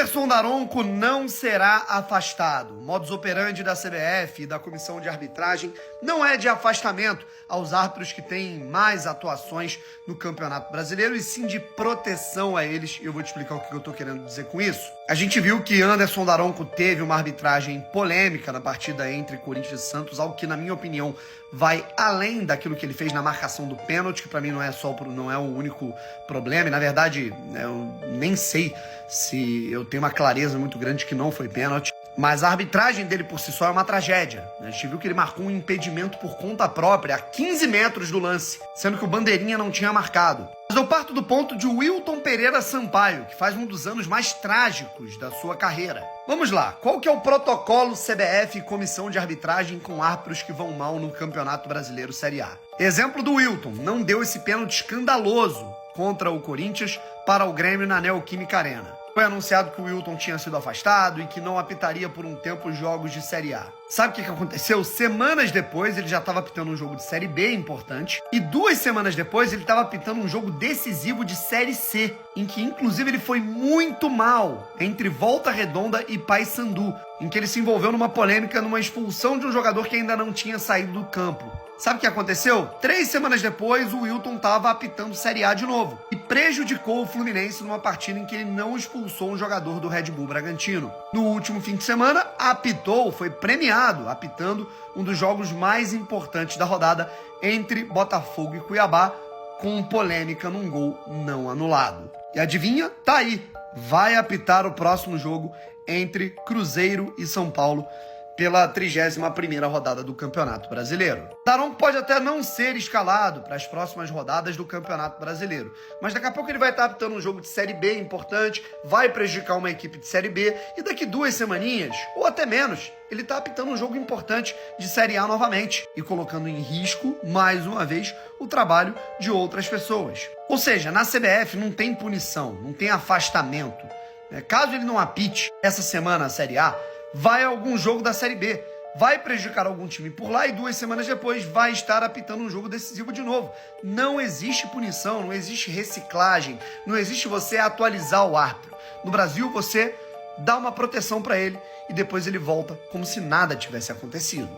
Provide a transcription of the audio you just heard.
Anderson Daronco não será afastado. O modus operandi da CBF e da Comissão de Arbitragem não é de afastamento aos árbitros que têm mais atuações no Campeonato Brasileiro, e sim de proteção a eles. E eu vou te explicar o que eu estou querendo dizer com isso. A gente viu que Anderson Daronco teve uma arbitragem polêmica na partida entre Corinthians e Santos, algo que, na minha opinião, vai além daquilo que ele fez na marcação do pênalti, que para mim não é o único problema. E, na verdade, eu nem sei se eu tenho uma clareza muito grande que não foi pênalti. Mas a arbitragem dele por si só é uma tragédia. A gente viu que ele marcou um impedimento por conta própria a 15 metros do lance, sendo que o bandeirinha não tinha marcado. Mas eu parto do ponto de Wilton Pereira Sampaio, que faz um dos anos mais trágicos da sua carreira. Vamos lá, qual que é o protocolo CBF e Comissão de Arbitragem com árbitros que vão mal no Campeonato Brasileiro Série A? Exemplo do Wilton, não deu esse pênalti escandaloso contra o Corinthians para o Grêmio na Neoquímica Arena. Foi anunciado que o Wilton tinha sido afastado e que não apitaria por um tempo os jogos de Série A. Sabe o que aconteceu? Semanas depois, ele já estava apitando um jogo de Série B importante, e 2 semanas depois, ele estava apitando um jogo decisivo de Série C, em que, inclusive, ele foi muito mal entre Volta Redonda e Paysandu, em que ele se envolveu numa polêmica, numa expulsão de um jogador que ainda não tinha saído do campo. Sabe o que aconteceu? 3 semanas depois, o Wilton estava apitando Série A de novo e prejudicou o Fluminense numa partida em que ele não expulsou um jogador do Red Bull Bragantino. No último fim de semana, foi premiado, apitando um dos jogos mais importantes da rodada entre Botafogo e Cuiabá, com polêmica num gol não anulado. E adivinha? Tá aí, vai apitar o próximo jogo entre Cruzeiro e São Paulo pela 31ª rodada do Campeonato Brasileiro. Daronco pode até não ser escalado para as próximas rodadas do Campeonato Brasileiro, mas daqui a pouco ele vai estar apitando um jogo de Série B importante, vai prejudicar uma equipe de Série B, e daqui 2 semaninhas, ou até menos, ele está apitando um jogo importante de Série A novamente e colocando em risco, mais uma vez, o trabalho de outras pessoas. Ou seja, na CBF não tem punição, não tem afastamento. Caso ele não apite essa semana a Série A, vai a algum jogo da Série B, vai prejudicar algum time por lá e 2 semanas depois vai estar apitando um jogo decisivo de novo. Não existe punição, não existe reciclagem, não existe você atualizar o árbitro. No Brasil, você dá uma proteção para ele e depois ele volta como se nada tivesse acontecido.